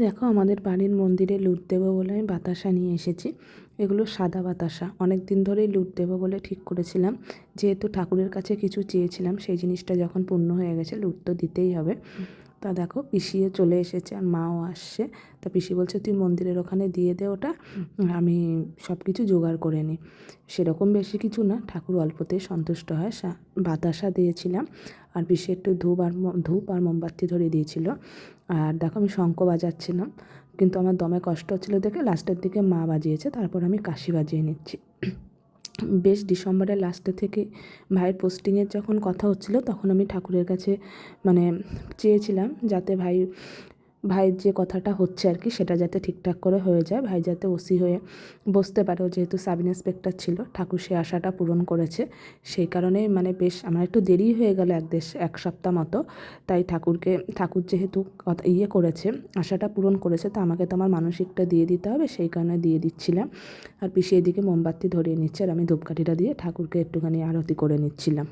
দেখো, আমাদের বাড়ির মন্দিরে লুট দেবো বলে আমি বাতাসা নিয়ে এসেছি। এগুলো সাদা বাতাসা, অনেক দিন ধরেই লুট দেবো বলে ঠিক করেছিলাম। যেহেতু ঠাকুরের কাছে কিছু চেয়েছিলাম, সেই জিনিসটা যখন পূর্ণ হয়ে গেছে, লুট তো দিতেই হবে। তা দেখো, পিসিও চলে এসেছে আর মাও আসছে। তা পিসি বলছে, তুই মন্দিরের ওখানে দিয়ে দে ওটা, আমি সব কিছু জোগাড় করে নিই। সেরকম বেশি কিছু না, ঠাকুর অল্পতেই সন্তুষ্ট হয়। বাতাসা দিয়েছিলাম, আর পিসি একটু ধূপ আর মোমবাতি ধরিয়ে দিয়েছিল। আর দেখো, আমি শঙ্খ বাজাচ্ছিলাম, কিন্তু আমার দমে কষ্ট হচ্ছিলো দেখে লাস্টের দিকে মা বাজিয়েছে, তারপর আমি কাশি বাজিয়ে নিচ্ছি। বেশ ডিসেম্বরের লাস্টে থেকে ভাইয়ের পোস্টিংয়ের যখন কথা হচ্ছিলো, তখন আমি ঠাকুরের কাছে মানে চেয়েছিলাম যাতে ভাইয়ের যে কথাটা হচ্ছে আর কি, সেটা যাতে ঠিকঠাক করে হয়ে যায়। ভাই যাতে ওসি হয়ে বসতে পারে, ও যেহেতু সাব ইন্সপেক্টর ছিল। ঠাকুর সে আশাটা পূরণ করেছে। সেই কারণেই মানে বেশ আমার একটু দেরি হয়ে গেল, এক সপ্তাহ মতো। তাই ঠাকুর যেহেতু করেছে, আশাটা পূরণ করেছে, তো আমাকে তো আমার মানসিকটা দিয়ে দিতে হবে, সেই কারণে দিয়ে দিচ্ছিলাম। আর পিসি এদিকে মোমবাতি ধরিয়ে নিচ্ছে, আর আমি ধূপকাঠিটা দিয়ে ঠাকুরকে একটুখানি আরতি করে নিচ্ছিলাম।